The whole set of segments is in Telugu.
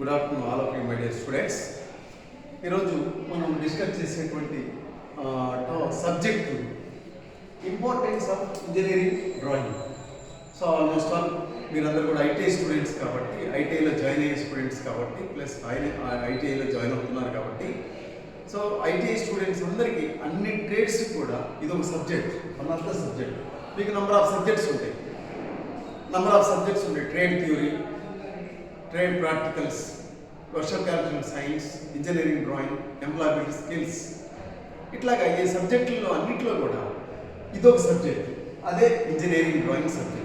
Good afternoon all of you my dear students. ఈరోజు మనం డిస్కస్ చేసేటువంటి subject importance of engineering drawing. So almost all మీరందరూ కూడా ఐటీఐ స్టూడెంట్స్ కాబట్టి, ఐటీఐలో జాయిన్ అయ్యే స్టూడెంట్స్ కాబట్టి, ప్లస్ ఐటీఐలో జాయిన్ అవుతున్నారు కాబట్టి, సో ఐటీఐ స్టూడెంట్స్ అందరికీ అన్ని ట్రేడ్స్ కూడా ఇది ఒక subject, one of the subject. మీకు నెంబర్ ఆఫ్ సబ్జెక్ట్స్ ఉంటాయి, trade theory, trade practicals, virtual calculation science, engineering drawing, employability skills, ఇట్లాగా ఈ సబ్జెక్టుల్లో అన్నింటిలో కూడా ఇదొక సబ్జెక్ట్, అదే ఇంజనీరింగ్ డ్రాయింగ్ సబ్జెక్ట్.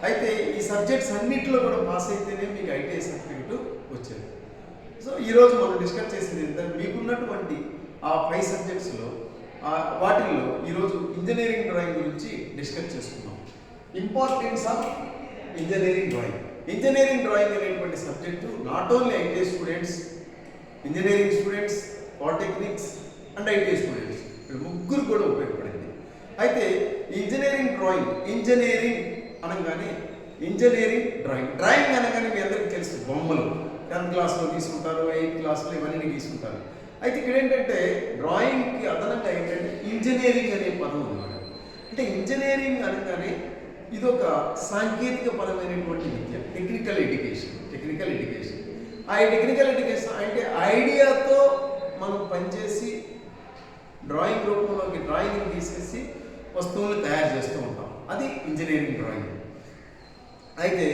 అయితే ఈ సబ్జెక్ట్స్ అన్నింటిలో కూడా పాస్ అయితేనే మీకు ఐటీఐ సర్టిఫికెట్ వచ్చేది. సో ఈరోజు మనం డిస్కస్ చేసేది ఏంటంటే మీకున్నటువంటి ఆ 5 సబ్జెక్ట్స్లో వాటిల్లో ఈరోజు ఇంజనీరింగ్ డ్రాయింగ్ గురించి డిస్కస్ చేసుకున్నాం. Importance of engineering drawing. Engineering drawing అనేటువంటి subject not only ITI students, engineering students, polytechnics and ITI students ముగ్గురు కూడా ఉపయోగపడింది. అయితే ఇంజనీరింగ్ అనగానే ఇంజనీరింగ్ డ్రాయింగ్ అనగానే మీ అందరికీ తెలుసు, బొమ్మలు 10th క్లాస్లో తీసుకుంటారు, 8th క్లాస్లో ఇవన్నీ తీసుకుంటారు. అయితే ఇక్కడ ఏంటంటే డ్రాయింగ్కి అదనంగా ఏంటంటే ఇంజనీరింగ్ అనే పదం అన్నమాట. అంటే ఇంజనీరింగ్ అనగానే ఇదొక సాంకేతిక పరమైనటువంటి విద్య, టెక్నికల్ ఎడ్యుకేషన్. ఆ టెక్నికల్ ఎడ్యుకేషన్ అంటే ఐడియాతో మనం పనిచేసి డ్రాయింగ్ రూపంలోకి డ్రాయింగ్ని తీసేసి వస్తువులను తయారు చేస్తూ ఉంటాం, అది ఇంజనీరింగ్ డ్రాయింగ్. అయితే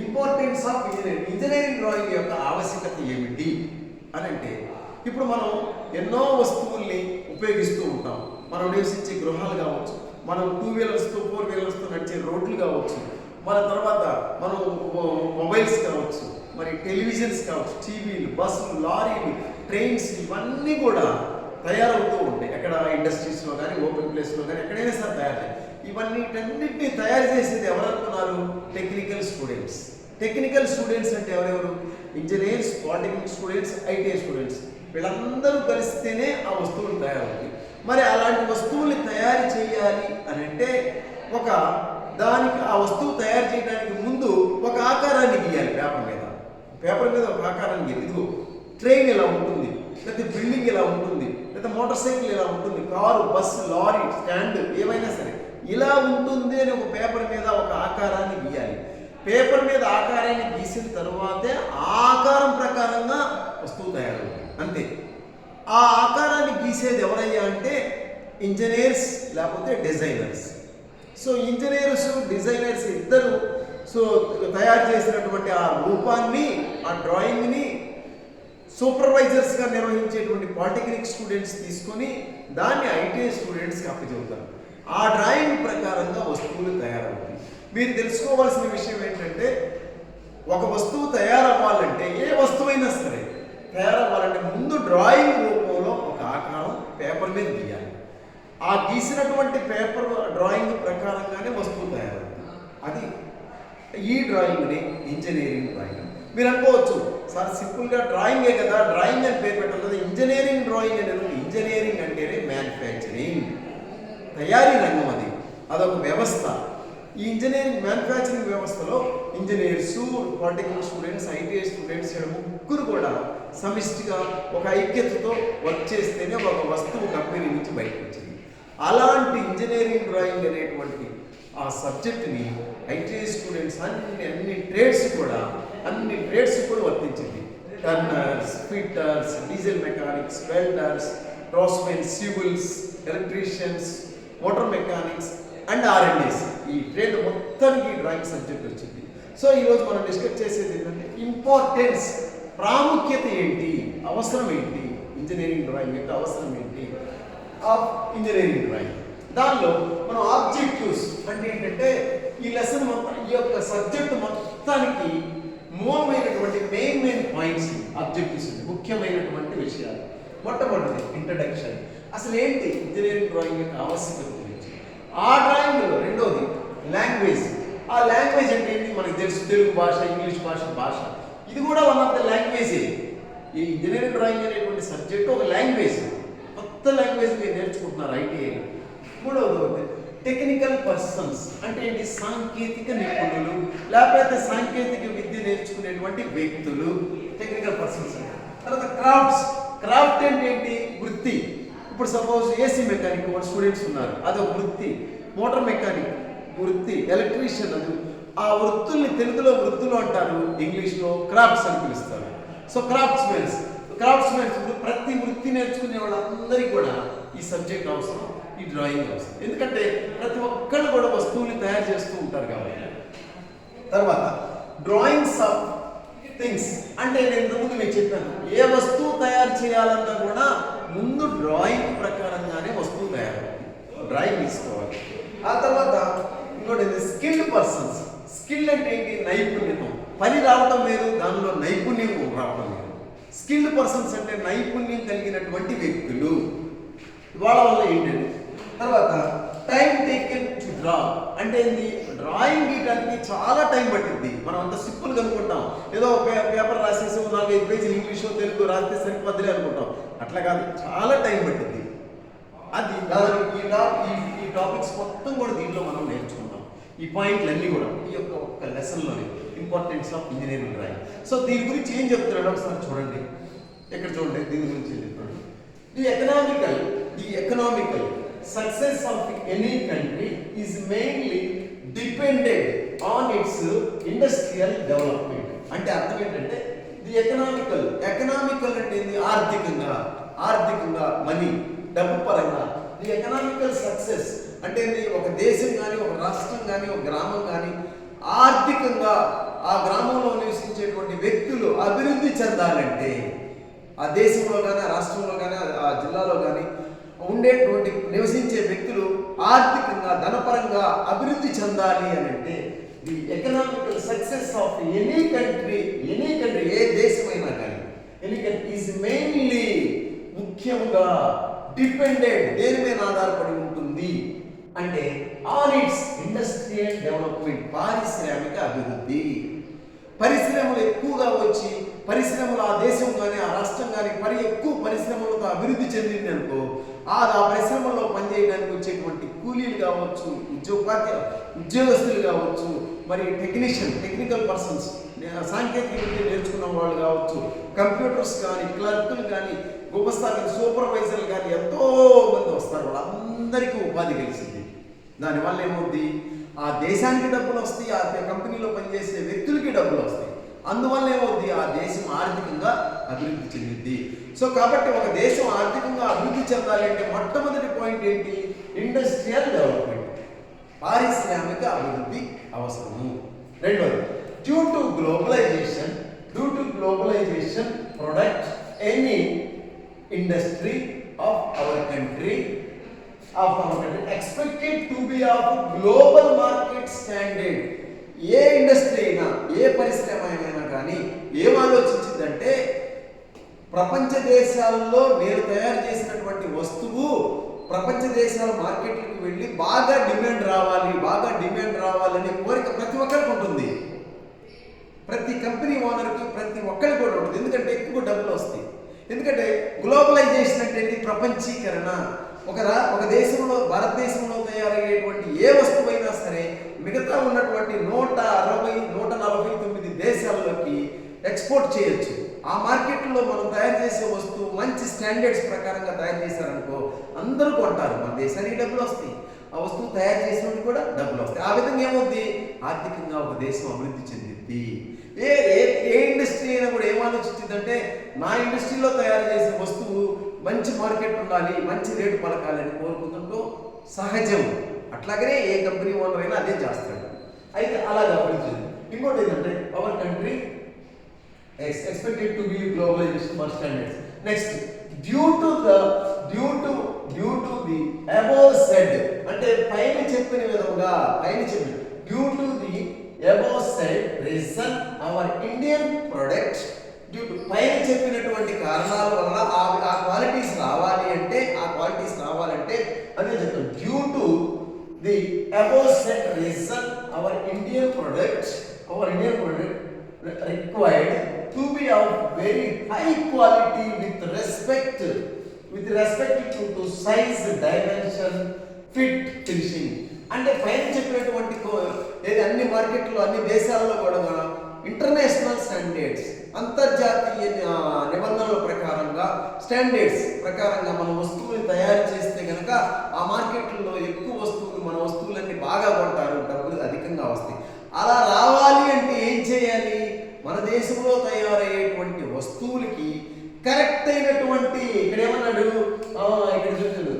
ఇంపార్టెన్స్ ఆఫ్ ఇంజనీరింగ్ డ్రాయింగ్ యొక్క ఆవశ్యకత ఏమిటి అని అంటే, ఇప్పుడు మనం ఎన్నో వస్తువుల్ని ఉపయోగిస్తూ ఉంటాం. మనం నివసించే గృహాలు కావచ్చు, మనం 2 వీలర్స్తో 4 వీలర్స్తో నడిచే రోడ్లు కావచ్చు, మన తర్వాత మనం మొబైల్స్ కావచ్చు, మరి టెలివిజన్స్ కావచ్చు, టీవీలు, బస్సులు, లారీలు, ట్రైన్స్, ఇవన్నీ కూడా తయారవుతూ ఉంటాయి. ఎక్కడ ఇండస్ట్రీస్లో కానీ, ఓపెన్ ప్లేస్లో కానీ, ఎక్కడైనా సరే తయారు. ఇవన్నిటిని తయారు చేసేది ఎవరనుకున్నారు? టెక్నికల్ స్టూడెంట్స్ అంటే ఎవరెవరు? Engineers, polytechnic students, ITI students, వీళ్ళందరూ కలిస్తేనే ఆ వస్తువులు తయారవుతాయి. మరి అలాంటి వస్తువుల్ని తయారు చేయాలి అని అంటే దానికి ఆ వస్తువు తయారు చేయడానికి ముందు ఒక ఆకారాన్ని గీయాలి. పేపర్ మీద ఒక ఆకారాన్ని గీయాలి. ఇదిగో ట్రైన్ ఇలా ఉంటుంది, లేకపోతే బిల్డింగ్ ఇలా ఉంటుంది, లేకపోతే మోటార్ సైకిల్ ఇలా ఉంటుంది, కారు, బస్సు, లారీ, స్టాండ్, ఏమైనా సరే ఇలా ఉంటుంది అని ఒక పేపర్ మీద ఒక ఆకారాన్ని గీయాలి. పేపర్ మీద ఆకారాన్ని గీసిన తర్వాతే ఆ ఆకారం ప్రకారంగా వస్తువు తయారవుతుంది, అంతే. ఆ ఆకారాన్ని గీసేది ఎవరయ్యా అంటే ఇంజనీర్స్ లేకపోతే డిజైనర్స్. సో ఇంజనీర్స్, డిజైనర్స్ ఇద్దరు తయారు చేసినటువంటి ఆ రూపాన్ని, ఆ డ్రాయింగ్ని సూపర్వైజర్స్గా నిర్వహించేటువంటి పాలిటెక్నిక్ స్టూడెంట్స్ తీసుకొని దాన్ని ఐటీఐ స్టూడెంట్స్కి అప్పచెబుతారు. ఆ డ్రాయింగ్ ప్రకారంగా వస్తువులు తయారవుతాయి. మీరు తెలుసుకోవాల్సిన విషయం ఏంటంటే, ఒక వస్తువు తయారవ్వాలంటే, ఏ వస్తువైనా సరే తయారవ్వాలంటే ముందు డ్రాయింగ్ రూపంలో ఒక ఆకారం పేపర్ మీద గీయాలి. ఆ గీసినటువంటి పేపర్ డ్రాయింగ్ ప్రకారంగానే వస్తువు తయారవుతుంది. అది ఈ డ్రాయింగ్ని ఇంజనీరింగ్ డ్రాయింగ్. మీరు అనుకోవచ్చు, సార్ సింపుల్గా డ్రాయింగే కదా, డ్రాయింగ్ అని పేరు పెట్టాలి కదా, ఇంజనీరింగ్ డ్రాయింగ్ అనేది. ఇంజనీరింగ్ అంటేనే మ్యానుఫ్యాక్చరింగ్, తయారీ రంగం. అదొక వ్యవస్థ. ఈ ఇంజనీరింగ్ మ్యానుఫ్యాక్చరింగ్ వ్యవస్థలో engineers, polytechnic students, ITI students ముగ్గురు కూడా సమిష్టిగా ఒక ఐక్యతతో వర్క్ చేస్తేనే ఒక వస్తువు కంపెనీ నుంచి బయటకు వచ్చింది. అలాంటి ఇంజనీరింగ్ డ్రాయింగ్ అనేటువంటి ఆ సబ్జెక్ట్ని ఐటీఐ స్టూడెంట్స్ అన్ని ట్రేడ్స్ కూడా వర్తించింది. Turners, fitters, diesel mechanics, welders, draftsmen, civils, electricians, motor mechanics and R&Ds, ఈ ట్రేడ్ మొత్తానికి డ్రాయింగ్ సబ్జెక్ట్ వచ్చింది. సో ఈరోజు మనం డిస్కస్ చేసేది ఏంటంటే ఇంపార్టెన్స్, ప్రాముఖ్యత ఏంటి, అవసరం ఏంటి, ఇంజనీరింగ్ డ్రాయింగ్ యొక్క అవసరం ఏంటి ఆఫ్ ఇంజనీరింగ్ డ్రాయింగ్. దానిలో మనం ఆబ్జెక్టివ్స్ అంటే ఏంటంటే ఈ లెసన్ మొత్తం, ఈ యొక్క సబ్జెక్ట్ మొత్తానికి మూలమైనటువంటి మెయిన్ పాయింట్స్, ఆబ్జెక్టివ్స్, ముఖ్యమైనటువంటి విషయాలు. మొట్టమొదటిది ఇంట్రడక్షన్, అసలు ఏంటి ఇంజనీరింగ్ డ్రాయింగ్ యొక్క ఆవశ్యకత గురించి. ఆ డ్రాయింగ్లో రెండోది లాంగ్వేజ్. ఆ లాంగ్వేజ్ అంటే ఏంటి మనకు తెలుసు, తెలుగు భాష, ఇంగ్లీష్ భాష, ఇది కూడా వన్ ఆఫ్ ద లాంగ్వేజే. ఈ ఇంజనీరింగ్ డ్రాయింగ్ అనేటువంటి సబ్జెక్ట్ ఒక లాంగ్వేజ్, కొత్త లాంగ్వేజ్ మీరు నేర్చుకుంటున్నారు ఐటీఐలో. మూడవది టెక్నికల్ పర్సన్స్ అంటే ఏంటి, సాంకేతిక నిపుణులు లేకపోతే సాంకేతిక విద్య నేర్చుకునేటువంటి వ్యక్తులు టెక్నికల్ పర్సన్స్ అంటారు. తర్వాత క్రాఫ్ట్స్, క్రాఫ్ట్ అంటే ఏంటి, వృత్తి. ఇప్పుడు సపోజ్ ఏసీ మెకానిక్ స్టూడెంట్స్ ఉన్నారు, అదొక వృత్తి. మోటార్ మెకానిక్ వృత్తి, ఎలక్ట్రీషియన్ అది. ఆ వృత్తుల్ని తెలుగులో వృత్తులు అంటారు, ఇంగ్లీష్లో క్రాఫ్ట్స్ అని పిలుస్తారు. సో క్రాఫ్ట్స్మెన్స్ ప్రతి వృత్తి నేర్చుకునే వాళ్ళందరికీ కూడా ఈ సబ్జెక్ట్ అవసరం, ఈ డ్రాయింగ్ అవసరం. ఎందుకంటే ప్రతి ఒక్కళ్ళు కూడా వస్తువులు తయారు చేస్తూ ఉంటారు కాబట్టి. తర్వాత డ్రాయింగ్స్ ఆఫ్ థింగ్స్ అంటే నేను ఇంతకుముందు మీకు చెప్పాను, ఏ వస్తువు తయారు చేయాలన్నా కూడా ముందు డ్రాయింగ్ ప్రకారంగానే వస్తువు తయారవుతుంది, డ్రాయింగ్ తీసుకోవాలి. ఆ తర్వాత ఇంకోటి స్కిల్డ్ పర్సన్స్. స్కిల్ అంటే ఏంటి, నైపుణ్యం. పని రావటం లేదు, దానిలో నైపుణ్యం రావటం లేదు. స్కిల్డ్ పర్సన్స్ అంటే నైపుణ్యం కలిగినటువంటి వ్యక్తులు. వాళ్ళ వల్ల ఏంటంటే తర్వాత టైం టేకెన్ టు డ్రా అంటే ఏంటి, డ్రాయింగ్ గీయడానికి చాలా టైం పట్టింది. మనం అంత సింపుల్గా అనుకుంటాం, ఏదో పేపర్ రాసేసి 4-5 పేజీలు ఇంగ్లీషో తెలుగు రాస్తే సరిపోద్దులే అనుకుంటాం. అట్లా కాదు, చాలా టైం పట్టింది. అది ఈ టాపిక్స్ మొత్తం కూడా దీంట్లో మనం నేర్చుకుంటాం. ఈ పాయింట్లన్నీ కూడా ఈ యొక్క ఒక్క లెసన్లోనే importance of engineering drawing. So దీని గురించి ఏం చెప్తున్నాడో ఒకసారి చూడండి. ఇక్కడ చూడండి, దీని గురించి ఏం చెప్తున్నాడు. The economical success of any country is mainly depended on it's industrial development. అంటే అర్థం ఏంటంటే ది ఎకనామికల్ అంటే ఏంది, ఆర్థికంగా మనీ, డబ్బు పరంగా. ది ఎకనామికల్ సక్సెస్ అంటే ఒక దేశం కానీ, ఒక రాష్ట్రం కానీ, ఒక గ్రామం కానీ ఆర్థికంగా ఆ గ్రామంలో నివసించేటువంటి వ్యక్తులు అభివృద్ధి చెందాలంటే, ఆ దేశంలో కానీ, ఆ రాష్ట్రంలో కానీ, ఆ జిల్లాలో కానీ ఉండేటువంటి నివసించే వ్యక్తులు ఆర్థికంగా, ధనపరంగా అభివృద్ధి చెందాలి అని అంటే the economical success of any country ఏ దేశమైనా కానీ, ఎనీ కంట్రీ ఈజ్ మెయిన్లీ ముఖ్యంగా డిపెండెడ్ దేని మీద ఆధారపడి ఉంటుంది అంటే ఆన్ ఇట్స్ ఇండస్ట్రియల్ డెవలప్మెంట్, పారిశ్రామిక అభివృద్ధి. పరిశ్రమలు ఎక్కువగా వచ్చి పరిశ్రమలు ఆ దేశం కానీ, ఆ రాష్ట్రం కానీ ఎక్కువ పరిశ్రమలతో అభివృద్ధి చెందింది అనుకో, ఆ పరిశ్రమల్లో పనిచేయడానికి వచ్చేటువంటి కూలీలు కావచ్చు, ఉద్యోగస్తులు కావచ్చు, మరి టెక్నికల్ పర్సన్స్, సాంకేతిక విద్య నేర్చుకున్న వాళ్ళు కావచ్చు, కంప్యూటర్స్ కానీ, క్లర్కులు కానీ, గుమస్తాలు, సూపర్వైజర్లు కానీ ఎంతో మంది వస్తారు. వాళ్ళందరికీ ఉపాధి కలిసింది. దానివల్ల ఏమవుద్ది, ఆ దేశానికి డబ్బులు వస్తాయి, ఆ కంపెనీలో పనిచేసే వ్యక్తులకి డబ్బులు వస్తాయి. అందువల్ల ఏమవుద్ది, ఆ దేశం ఆర్థికంగా అభివృద్ధి చెందింది. సో కాబట్టి ఒక దేశం ఆర్థికంగా అభివృద్ధి చెందాలి అంటే మొట్టమొదటి పాయింట్ ఏంటి, ఇండస్ట్రియల్ డెవలప్మెంట్, పారిశ్రామిక అభివృద్ధి అవసరము. రెండవది due to globalization product any industry of our country expected to be of global market standard. ఏ ఇండస్ట్రీ అయినా, ఏ పరిశ్రమ అయినా కానీ ఏం ఆలోచించిందంటే, ప్రపంచ దేశాల్లో నేను తయారు చేసినటువంటి వస్తువు ప్రపంచ దేశాల మార్కెట్లకు వెళ్ళి బాగా డిమాండ్ రావాలనే కోరిక ప్రతి ఒక్కరికి ఉంటుంది. ప్రతి కంపెనీ ఓనర్కి, ప్రతి ఒక్కరికి కూడా ఉంటుంది. ఎందుకంటే ఎక్కువ డబ్బులు వస్తాయి. ఎందుకంటే గ్లోబలైజేషన్ అంటే ప్రపంచీకరణ. ఒక దేశంలో, భారతదేశంలో తయారయ్యేటువంటి ఏ వస్తువైనా సరే మిగతా ఉన్నటువంటి 149 దేశాల్లోకి ఎక్స్పోర్ట్ చేయొచ్చు. ఆ మార్కెట్లో మనం తయారు చేసే వస్తువు మంచి స్టాండర్డ్స్ ప్రకారంగా తయారు చేశారనుకో, అందరూ కొంటారు, మన దేశానికి డబ్బులు వస్తాయి, ఆ వస్తువు తయారు చేసినప్పుడు కూడా డబ్బులు వస్తాయి. ఆ విధంగా ఏమవుద్ది, ఆర్థికంగా ఒక దేశం అభివృద్ధి చెందింది. ఏ ఇండస్ట్రీ అయినా కూడా ఏం ఆలోచించిందంటే, నా ఇండస్ట్రీలో తయారు చేసే వస్తువు మంచి మార్కెట్ ఉండాలి, మంచి రేటు పలకాలని కోరుకుంటుంటూ సహజం. అట్లాగనే ఏ కంపెనీ ఓనర్ అయినా అదే చేస్తాడు. అయితే అలాగే అభివృద్ధి. ఇంకోటి ఏంటంటే hour country expected to be globalization for standards. Next, due to the above said అంటే పైన చెప్పిన విధంగా due to the above said reason our Indian product పైన చెప్పినటువంటి కారణాల వల్ల ఆ క్వాలిటీస్ రావాలి అంటే అదే చెప్తాను. Due to the above said reason our Indian product required to be of very high quality with respect to size, dimension, fit, finishing. అంటే పైన చెప్పినటువంటి ఏది అన్ని మార్కెట్లో అన్ని దేశాల్లో కూడా ఇంటర్నేషనల్ స్టాండర్డ్స్, అంతర్జాతీయ నిబంధనల ప్రకారంగా స్టాండర్డ్స్ ప్రకారంగా మన వస్తువుని తయారు చేస్తే కనుక ఆ మార్కెట్లో ఎక్కువ వస్తువులు మన వస్తువులన్నీ బాగా కొంటారు, డబ్బులు అధికంగా వస్తాయి. అలా రావాలి అంటే ఏం చేయాలి? మన దేశంలో తయారయ్యేటువంటి వస్తువులకి కరెక్ట్ అయినటువంటి ఇక్కడ ఏమన్నాడు, ఇక్కడ చూసాడు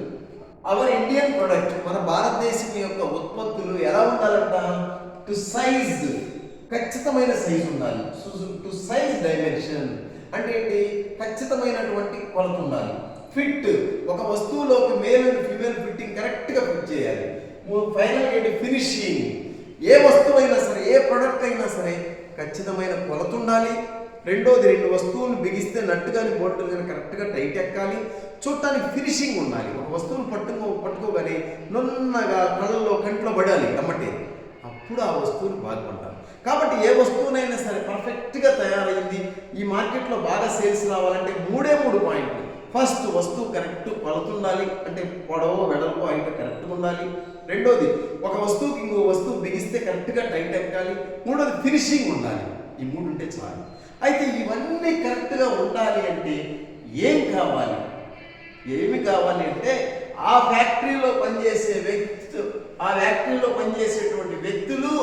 అవర్ ఇండియన్ ప్రొడక్ట్, మన భారతదేశం యొక్క ఉత్పత్తులు ఎలా ఉండాలంట? టు సైజ్, ఖచ్చితమైన సైజ్ ఉండాలి. టు సైజ్ డైమెన్షన్ అంటే ఏంటి? ఖచ్చితమైనటువంటి కొలత ఉండాలి. ఫిట్, ఒక వస్తువులోకి మేల్ అండ్ ఫీమేల్ ఫిట్టింగ్ కరెక్ట్గా ఫిట్ చేయాలి. ఫైనల్ ఏంటి? ఫినిషింగ్. ఏ వస్తువు అయినా సరే, ఏ ప్రొడక్ట్ అయినా సరే ఖచ్చితమైన కొలత ఉండాలి. రెండోది, రెండు వస్తువులు బిగిస్తే నట్టు కానీ బోల్ట్ కానీ కరెక్ట్గా టైట్ ఎక్కాలి. చూడటానికి ఫినిషింగ్ ఉండాలి. ఒక వస్తువును పట్టుకోగానే నున్నగా కళ్ళల్లో కంట్లో పడాలి అమ్మటే, అప్పుడు ఆ వస్తువులు బాగుంటారు. కాబట్టి ఏ వస్తువునైనా సరే పర్ఫెక్ట్గా తయారైంది, ఈ మార్కెట్లో బాగా సేల్స్ రావాలంటే మూడు పాయింట్లు. ఫస్ట్, వస్తువు కరెక్ట్ కొలత ఉండాలి, అంటే పొడవు వెడల్పు హైట్ కరెక్ట్గా ఉండాలి. రెండోది, ఒక వస్తువుకి ఇంకో వస్తువు బిగిస్తే కరెక్ట్గా టైట్ ఎక్కాలి. మూడోది, ఫినిషింగ్ ఉండాలి. ఈ మూడు ఉంటే చాలు. అయితే ఇవన్నీ కరెక్ట్గా ఉండాలి అంటే ఏం కావాలి? ఏమి కావాలి అంటే ఆ ఫ్యాక్టరీలో పనిచేసేటువంటి వ్యక్తులు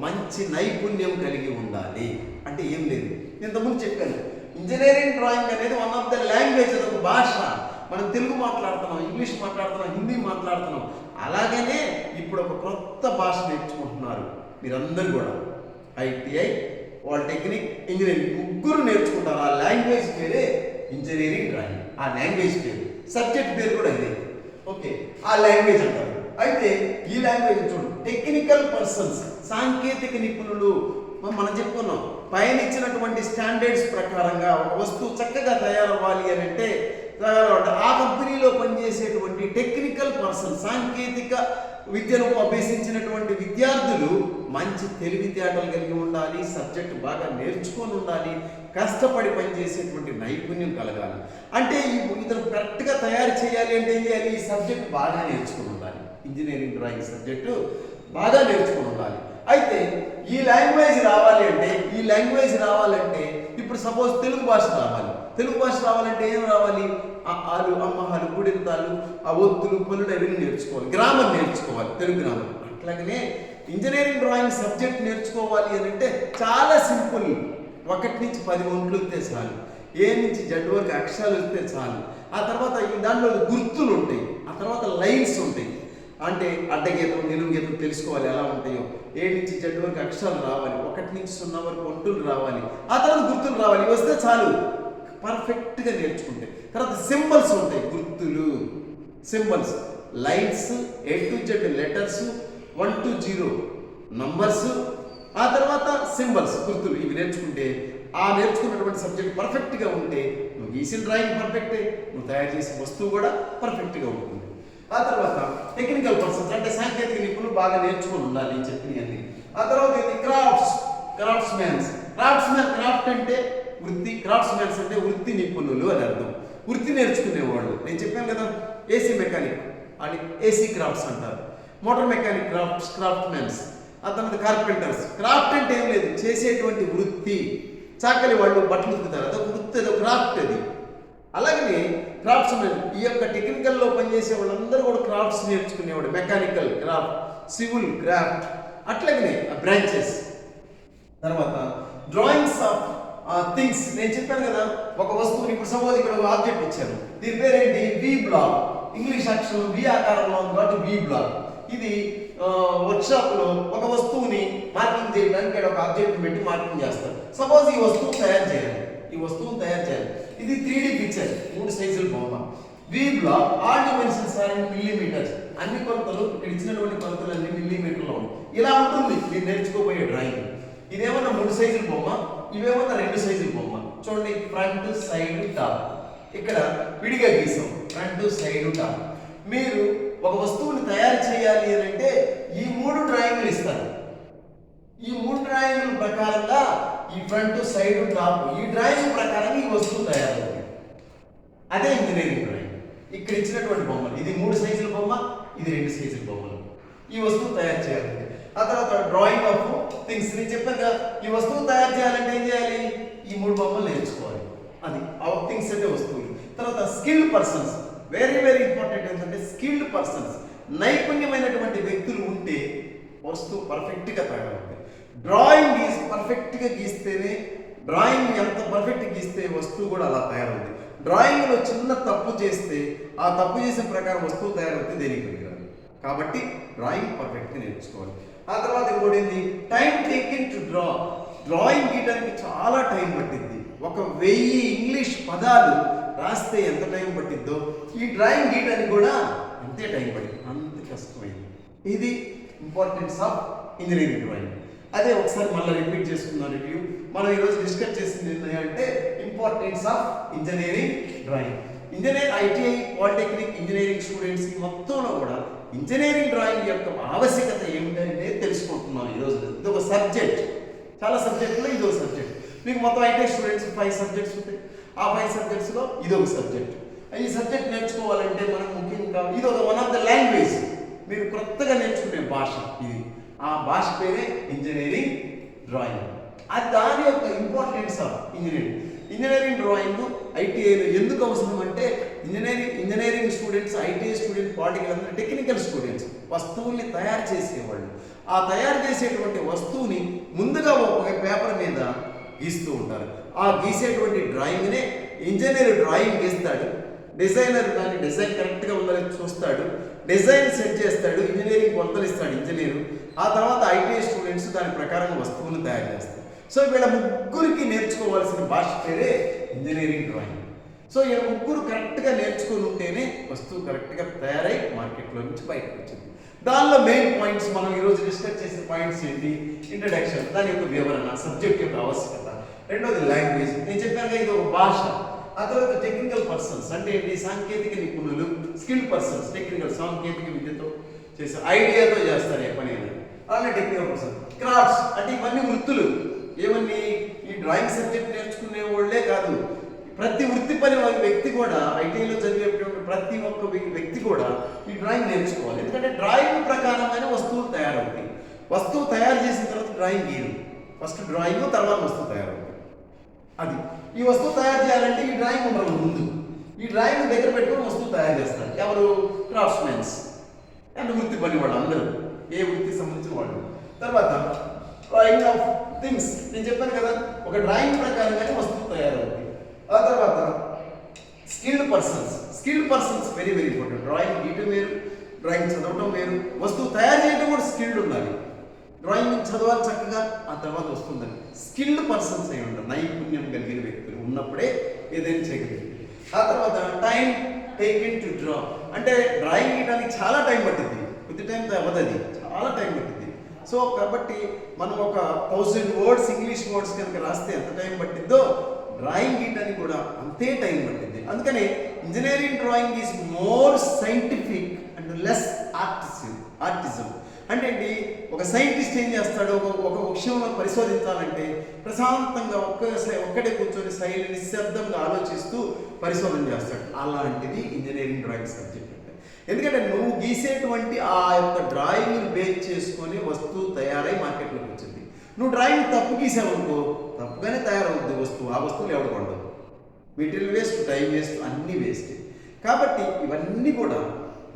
మంచి నైపుణ్యం కలిగి ఉండాలి. అంటే ఏం లేదు, ఇంతకుముందు చెప్పాను, ఇంజనీరింగ్ డ్రాయింగ్ అనేది వన్ ఆఫ్ ద లాంగ్వేజ్, అది ఒక భాష. మనం తెలుగు మాట్లాడుతున్నాం, ఇంగ్లీష్ మాట్లాడుతున్నాం, హిందీ మాట్లాడుతున్నాం. అలాగనే ఇప్పుడు ఒక కొత్త భాష నేర్చుకుంటున్నారు మీరందరూ కూడా. ఐటీఐ, పాలిటెక్నిక్, ఇంజనీరింగ్ ముగ్గురు నేర్చుకుంటారు. ఆ లాంగ్వేజ్ పేరే ఇంజనీరింగ్ డ్రాయింగ్. ఆ లాంగ్వేజ్ పేరు, సబ్జెక్ట్ పేరు కూడా ఇదే. ఓకే, ఆ లాంగ్వేజ్ అంటారు. అయితే ఈ లాంగ్వేజ్ చూడు, టెక్నికల్ పర్సన్స్, సాంకేతిక నిపుణులు. మనం చెప్పుకున్నాం, పైన ఇచ్చినటువంటి స్టాండర్డ్స్ ప్రకారంగా ఒక వస్తువు చక్కగా తయారవ్వాలి అని అంటే ఆ కంపెనీలో పనిచేసేటువంటి టెక్నికల్ పర్సన్, సాంకేతిక విద్యను అభ్యసించినటువంటి విద్యార్థులు మంచి తెలివితేటలు కలిగి ఉండాలి, సబ్జెక్ట్ బాగా నేర్చుకొని ఉండాలి, కష్టపడి పనిచేసేటువంటి నైపుణ్యం కలగాలి. అంటే ఇతను కరెక్ట్గా తయారు చేయాలి అంటే ఏం చేయాలి? ఈ సబ్జెక్ట్ బాగా నేర్చుకొని ఉండాలి. ఇంజనీరింగ్ డ్రాయింగ్ సబ్జెక్టు బాగా నేర్చుకొని ఉండాలి. అయితే ఈ లాంగ్వేజ్ రావాలంటే ఇప్పుడు సపోజ్ తెలుగు భాష రావాలంటే ఏం రావాలి? ఆలు, అమ్మహాలు, గుడింతాలు, ఆ ఒత్తులు, పనులు అవన్నీ నేర్చుకోవాలి. గ్రామర్ నేర్చుకోవాలి, తెలుగు గ్రామర్. అట్లాగనే ఇంజనీరింగ్ డ్రాయింగ్ సబ్జెక్ట్ నేర్చుకోవాలి అని అంటే చాలా సింపుల్. 1 నుంచి 10 ఒంట్లు వస్తే చాలు, ఏ నుంచి జెడ్ వరకు అక్షరాలు వస్తే చాలు. ఆ తర్వాత దాంట్లో గుర్తులు ఉంటాయి, ఆ తర్వాత లైన్స్ ఉంటాయి. అంటే అడ్డగీతం, నిలువు గీతం తెలుసుకోవాలి ఎలా ఉంటాయో. ఏ నుంచి జెడ్ వరకు అక్షరాలు రావాలి, 1 నుంచి 0 వరకు ఒంటులు రావాలి, ఆ తర్వాత గుర్తులు రావాలి. ఇవి వస్తే చాలు, పర్ఫెక్ట్గా నేర్చుకుంటే. తర్వాత సింబల్స్ ఉంటాయి, గుర్తులు, symbols, lines, A to Z letters, 1 to 0 numbers, ఆ తర్వాత సింబల్స్, గుర్తులు. ఇవి నేర్చుకుంటే ఆ నేర్చుకున్నటువంటి సబ్జెక్ట్ పర్ఫెక్ట్గా ఉంటే నువ్వు గీసిన డ్రాయింగ్ పర్ఫెక్టే, నువ్వు తయారు చేసే వస్తువు కూడా పర్ఫెక్ట్గా ఉంటుంది. ఆ తర్వాత టెక్నికల్ పర్సన్స్ అంటే సాంకేతిక నిపుణులు బాగా నేర్చుకొని ఉండాలి అని చెప్పినవన్నీ. ఆ తర్వాత ఇది క్రాఫ్ట్స్మెన్స్. క్రాఫ్ట్ అంటే వృత్తి, క్రాఫ్ట్స్మెన్స్ అంటే వృత్తి నిపుణులు అని అర్థం. వృత్తి నేర్చుకునేవాళ్ళు. నేను చెప్పాను కదా, ఏసీ మెకానిక్ అని ఏసీ క్రాఫ్ట్స్ అంటారు. Motor mechanic craftsmens. ఆ తర్వాత కార్పెంటర్స్. క్రాఫ్ట్ అంటే ఏం లేదు, చేసేటువంటి వృత్తి. చాకలి వాళ్ళు బట్టలు ఉతుకుతారు, అదొక వృత్తి, అదొక క్రాఫ్ట్ అది. అలాగనే క్రాఫ్ట్స్మెన్, ఈ యొక్క టెక్నికల్లో పనిచేసే వాళ్ళందరూ కూడా క్రాఫ్ట్స్ నేర్చుకునేవాడు. మెకానికల్ క్రాఫ్ట్, సివిల్ క్రాఫ్ట్, అట్లాగనే బ్రాంచెస్. తర్వాత డ్రాయింగ్స్ ఆఫ్ థింగ్స్. నేను చెప్పాను కదా, ఒక వస్తువుని ఇప్పుడు సపోజ్ ఇక్కడ ఒక ఆబ్జెక్ట్ ఇచ్చారు, దీని పేరేంటి? వి బ్లాక్. ఇంగ్లీష్ అక్షరం వి ఆకారంలో ఉంది కాబట్టి వి బ్లాక్. ఇది వర్క్షాప్లో ఒక వస్తువుని మార్కింగ్ చేయడానికి ఒక ఆబ్జెక్ట్ పెట్టి మార్కింగ్ చేస్తారు. సపోజ్ ఈ వస్తువుని తయారు చేయాలి. ఇది 3D పిక్చర్, 3 సైజుల బొమ్మ. V block, all dimensions are in millimetres. అన్ని కొలతలు ఇక్కడ ఇచ్చినటువంటి కొలతలు అన్ని మిల్లీమీటర్లో ఉంటాయి. ఇలా ఉంటుంది మీరు నేర్చుకోబోయే డ్రాయింగ్. ఇదేమన్నా 3 సైజుల బొమ్మ, ఇవేమన్నా 2 సైజుల బొమ్మ. చూడండి, ఫ్రంట్, సైడ్, టాప్. ఇక్కడ విడిగా గీసాం, ఫ్రంట్, సైడ్, టాప్. మీరు ఒక వస్తువుని తయారు చేయాలి అని అంటే ఈ 3 డ్రాయింగ్లు ఇస్తారు. ఈ 3 డ్రాయింగ్ల ప్రకారంగా ఈ ఫ్రంట్, సైడ్, టాప్, ఈ డ్రాయింగ్ ప్రకారంగా ఈ వస్తువు తయారవుతుంది. అదే ఇంజనీరింగ్ డ్రాయింగ్. ఇక్కడ ఇచ్చినటువంటి బొమ్మలు, ఇది 3 సైజుల బొమ్మ, ఇది 2 సైజుల బొమ్మలు. ఈ వస్తువు తయారు చేయాలంటే. ఆ తర్వాత డ్రాయింగ్ ఆఫ్ థింగ్స్. నేను చెప్పాను కదా, ఈ వస్తువు తయారు చేయాలంటే ఏం చేయాలి? ఈ 3 బొమ్మలు నేర్చుకోవాలి. అది ఆఫ్ థింగ్స్ అంటే వస్తువులు. తర్వాత skilled persons. Very very important ఏంటంటే స్కిల్డ్ పర్సన్స్, నైపుణ్యమైనటువంటి వ్యక్తులు ఉంటే వస్తువు పర్ఫెక్ట్గా తయారవుతుంది. డ్రాయింగ్ ఈజ్ పర్ఫెక్ట్గా గీస్తేనే, డ్రాయింగ్ ఎంత పర్ఫెక్ట్ గీస్తే వస్తువు కూడా అలా తయారవుతుంది. డ్రాయింగ్లో చిన్న తప్పు చేస్తే ఆ తప్పు చేసిన ప్రకారం వస్తువు తయారవుతుంది, దేనికి పనికిరాదు. కాబట్టి డ్రాయింగ్ పర్ఫెక్ట్గా నేర్చుకోవాలి. ఆ తర్వాత ఇంకోటి ఏంటి? Time taken to draw. Drawing గీయడానికి చాలా టైం పట్టింది. 1000 ఇంగ్లీష్ పదాలు రాస్తే ఎంత టైం పట్టిద్దో ఈ డ్రాయింగ్ గీయడానికి కూడా అంతే టైం పట్టింది. అంత కష్టమైంది. ఇది ఇంపార్టెన్స్ ఆఫ్ ఇంజనీరింగ్ డ్రాయింగ్. అదే ఒకసారి మళ్ళీ రిపీట్ చేసుకుందాం రివ్యూ. మనం ఈరోజు డిస్కస్ చేసింది ఏంటంటే importance of engineering drawing. Engineering ITI polytechnic engineering students మొత్తంలో కూడా ఇంజనీరింగ్ డ్రాయింగ్ యొక్క ఆవశ్యకత ఏమిటంటే తెలుసుకుంటున్నాం ఈరోజు. ఇది ఒక సబ్జెక్ట్, చాలా సబ్జెక్టులో ఇది ఒక సబ్జెక్ట్. మీకు మొత్తం ఐటీఐ స్టూడెంట్స్ 5 సబ్జెక్ట్స్ ఉంటాయి. ఆ 5 సబ్జెక్ట్స్లో ఇది ఒక సబ్జెక్ట్. ఈ సబ్జెక్ట్ నేర్చుకోవాలంటే మనం ముఖ్యంగా ఇది ఒక వన్ ఆఫ్ ద లాంగ్వేజ్. మీరు కొత్తగా నేర్చుకునే భాష ఇది. ఆ భాష పేరే ఇంజనీరింగ్ డ్రాయింగ్. అది దాని యొక్క ఇంపార్టెన్స్ ఆఫ్ ఇంజనీరింగ్ డ్రాయింగ్ ఐటీఐలో ఎందుకు అవసరం అంటే engineering students, ITI student, political అందరూ టెక్నికల్ స్టూడెంట్స్, వస్తువుల్ని తయారు చేసేవాళ్ళు. ఆ తయారు చేసేటువంటి వస్తువుని ముందుగా ఒక పేపర్ మీద గీస్తూ ఉంటారు. ఆ గీసేటువంటి డ్రాయింగ్నే ఇంజనీర్ డ్రాయింగ్ గీస్తాడు. డిజైనర్ దాని డిజైన్ కరెక్ట్గా ఉందని చూస్తాడు, డిజైన్ సెట్ చేస్తాడు, ఇంజనీరింగ్ కొలతలు ఇస్తాడు ఇంజనీరు. ఆ తర్వాత ఐటీఐ స్టూడెంట్స్ దాని ప్రకారం వస్తువులు తయారు చేస్తారు. సో వీళ్ళ ముగ్గురికి నేర్చుకోవాల్సిన భాష పేరే ఇంజనీరింగ్ డ్రాయింగ్. సో ఈ ముగ్గురు కరెక్ట్గా నేర్చుకుని ఉంటేనే వస్తువు కరెక్ట్గా తయారై మార్కెట్లో నుంచి బయటకు వచ్చింది. దానిలో మెయిన్ పాయింట్స్ మనం ఈరోజు డిస్కస్ చేసిన పాయింట్స్ ఏంటి? ఇంట్రడక్షన్, దాని యొక్క వివరణ, సబ్జెక్ట్ యొక్క ఆవశ్యకత. రెండోది లాంగ్వేజ్, నేను చెప్పాను ఇది ఒక భాష. ఆ తర్వాత టెక్నికల్ పర్సన్స్ అంటే ఏంటి? సాంకేతిక నిపుణులు. స్కిల్ పర్సన్స్, టెక్నికల్ సాంకేతిక విద్యతో చేసే ఐడియాతో చేస్తారు ఏ పని అయినా. అలానే టెక్నికల్ పర్సన్. క్రాఫ్ట్స్ అంటే ఇవన్నీ వృత్తులు. ఏమన్నీ? ఈ డ్రాయింగ్ సబ్జెక్ట్ నేర్చుకునే వాళ్ళే కాదు, ప్రతి వృత్తి పని వ్యక్తి కూడా, ఐటీఐలో చదివేటువంటి ప్రతి ఒక్క వ్యక్తి కూడా ఈ డ్రాయింగ్ నేర్చుకోవాలి. ఎందుకంటే డ్రాయింగ్ ప్రకారమైన వస్తువులు తయారవుతాయి. వస్తువు తయారు చేసిన తర్వాత డ్రాయింగ్ గీరు. ఫస్ట్ డ్రాయింగ్, తర్వాత వస్తువు తయారవుతుంది. అది ఈ వస్తువు తయారు చేయాలంటే ఈ డ్రాయింగ్ ఉండాలి ముందు. ఈ డ్రాయింగ్ దగ్గర పెట్టుకొని వస్తువు తయారు చేస్తారు. ఎవరు? క్రాఫ్ట్స్మెన్స్ అండ్ వృత్తి పని వాళ్ళు అందరూ, ఏ వృత్తికి సంబంధించిన వాళ్ళు. తర్వాత డ్రాయింగ్ ఆఫ్ థింగ్స్, నేను చెప్పాను కదా, ఒక డ్రాయింగ్ ప్రకారంగానే వస్తువు తయారవుతుంది. ఆ తర్వాత skilled persons very very important. Drawing గీయటం వేరు, డ్రాయింగ్ చదవటం వేరు, వస్తువు తయారు చేయడం కూడా స్కిల్డ్ ఉండాలి. డ్రాయింగ్ చదవాలి చక్కగా, ఆ తర్వాత వస్తుందని స్కిల్డ్ పర్సన్స్ అయి ఉంటారు. నైపుణ్యం కలిగిన వ్యక్తులు ఉన్నప్పుడే ఏదైనా చేయగలిగింది. ఆ తర్వాత టైం టేకెన్ టు డ్రా, అంటే డ్రాయింగ్ గీయడానికి చాలా టైం పట్టింది. కొద్ది టైం అవ్వదు, అది చాలా టైం పట్టింది. సో కాబట్టి మనం ఒక 1000 వర్డ్స్ ఇంగ్లీష్ వర్డ్స్ కనుక రాస్తే ఎంత టైం పట్టిద్దో డ్రాయింగ్ గీయడానికి కూడా అంతే టైం పట్టింది. అందుకని engineering drawing is more scientific and less autism. అంటే ఏంటి? ఒక సైంటిస్ట్ ఏం చేస్తాడు? ఒక విషయంలో పరిశోధించాలంటే ప్రశాంతంగా ఒక్కడే కూర్చొని నిశ్శబ్దంగా ఆలోచిస్తూ పరిశోధన చేస్తాడు. అలాంటిది ఇంజనీరింగ్ డ్రాయింగ్ సబ్జెక్ట్ అంటే. ఎందుకంటే నువ్వు గీసేటువంటి ఆ యొక్క డ్రాయింగ్ బేస్ చేసుకొని వస్తువు తయారై మార్కెట్లోకి వచ్చింది. నువ్వు డ్రాయింగ్ తప్పు గీసావనుకో, తప్పుగానే తయారవుద్ది వస్తువు. ఆ వస్తువులు ఎవడు కొండవు. మెటీరియల్ వేస్ట్, టైం వేస్ట్, అన్నీ వేస్ట్. కాబట్టి ఇవన్నీ కూడా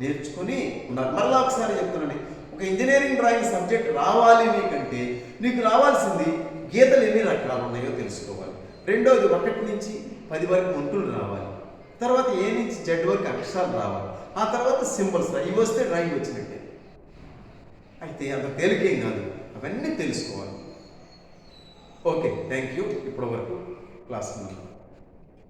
నేర్చుకొని ఉండాలి. మళ్ళీ ఒకసారి చెప్తున్నాను, ఒక ఇంజనీరింగ్ డ్రాయింగ్ సబ్జెక్ట్ రావాలి నీకంటే నీకు రావాల్సింది గీతలు ఎన్ని రకాలు ఉన్నాయో తెలుసుకోవాలి. రెండోది 1 నుంచి 10 వరకు వంతులు రావాలి. తర్వాత A నుంచి Z వరకు అక్షరాలు రావాలి. ఆ తర్వాత సింబల్స్ ఇవి వస్తే డ్రాయింగ్ వచ్చినట్టే. అయితే అంత తేలికేం కాదు, అవన్నీ తెలుసుకోవాలి. Okay, thank you. ఇప్పటి వరకు క్లాస్